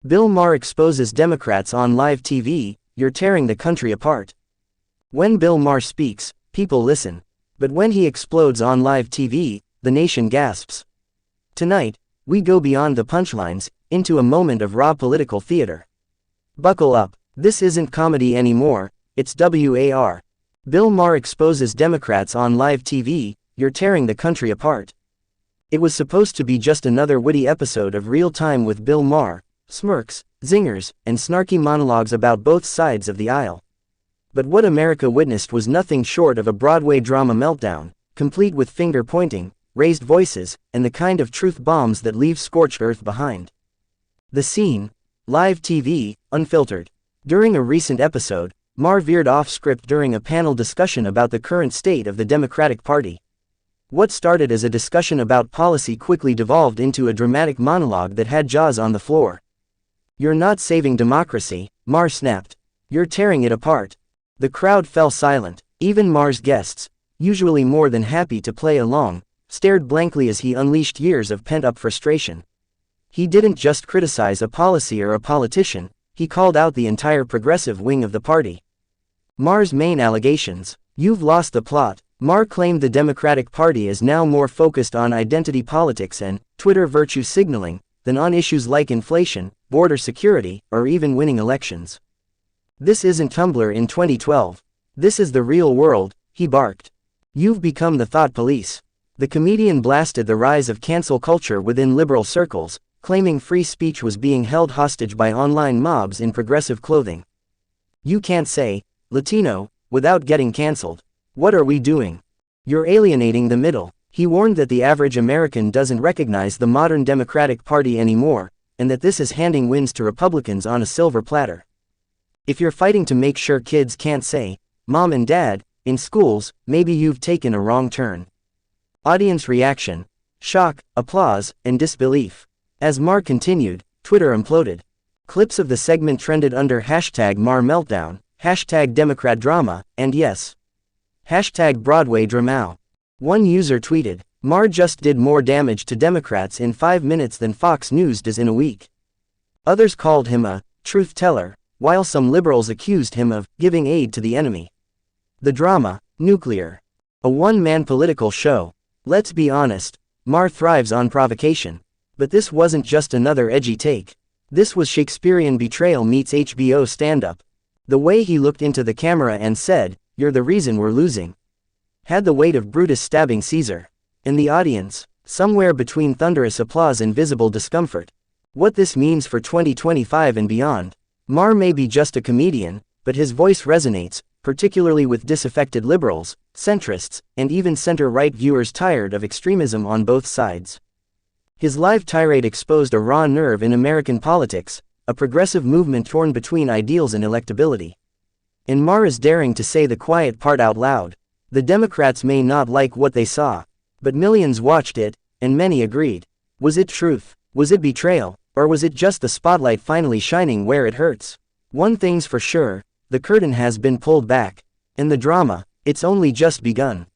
Bill Maher exposes Democrats on live TV, "You're tearing the country apart." When Bill Maher speaks, people listen. But when he explodes on live TV, the nation gasps. Tonight, we go beyond the punchlines, into a moment of raw political theater. Buckle up. This isn't comedy anymore, it's WAR. Bill Maher exposes Democrats on live TV, "You're tearing the country apart." It was supposed to be just another witty episode of Real Time with Bill Maher, smirks, zingers, and snarky monologues about both sides of the aisle. But what America witnessed was nothing short of a Broadway drama meltdown, complete with finger-pointing, raised voices, and the kind of truth bombs that leave scorched earth behind. The scene: live TV, unfiltered. During a recent episode, Maher veered off script during a panel discussion about the current state of the Democratic Party. What started as a discussion about policy quickly devolved into a dramatic monologue that had jaws on the floor. "You're not saving democracy," Maher snapped. "You're tearing it apart." The crowd fell silent. Even Maher's guests, usually more than happy to play along, stared blankly as he unleashed years of pent-up frustration. He didn't just criticize a policy or a politician, he called out the entire progressive wing of the party. Maher's main allegations: "You've lost the plot." Maher claimed the Democratic Party is now more focused on identity politics and Twitter virtue signaling than on issues like inflation, border security, or even winning elections. "This isn't Tumblr in 2012. This is the real world," he barked. "You've become the thought police." The comedian blasted the rise of cancel culture within liberal circles, claiming free speech was being held hostage by online mobs in progressive clothing. "You can't say Latino without getting canceled. What are we doing? You're alienating the middle." He warned that the average American doesn't recognize the modern Democratic Party anymore, and that this is handing wins to Republicans on a silver platter. "If you're fighting to make sure kids can't say Mom and Dad in schools, maybe you've taken a wrong turn." Audience reaction: shock, applause, and disbelief. As Maher continued, Twitter imploded. Clips of the segment trended under #MaherMeltdown, #DemocratDrama, and yes, #BroadwayDramau. One user tweeted, "Maher just did more damage to Democrats in 5 minutes than Fox News does in a week." Others called him a truth teller, while some liberals accused him of giving aid to the enemy. The drama: nuclear. A one-man political show. Let's be honest, Maher thrives on provocation. But this wasn't just another edgy take. This was Shakespearean betrayal meets HBO stand-up. The way he looked into the camera and said, "You're the reason we're losing," had the weight of Brutus stabbing Caesar. In the audience, somewhere between thunderous applause and visible discomfort. What this means for 2025 and beyond. Maher may be just a comedian, but his voice resonates, particularly with disaffected liberals, centrists, and even center-right viewers tired of extremism on both sides. His live tirade exposed a raw nerve in American politics, a progressive movement torn between ideals and electability. And Maher is daring to say the quiet part out loud. The Democrats may not like what they saw, but millions watched it, and many agreed. Was it truth? Was it betrayal? Or was it just the spotlight finally shining where it hurts? One thing's for sure, the curtain has been pulled back. And the drama, it's only just begun.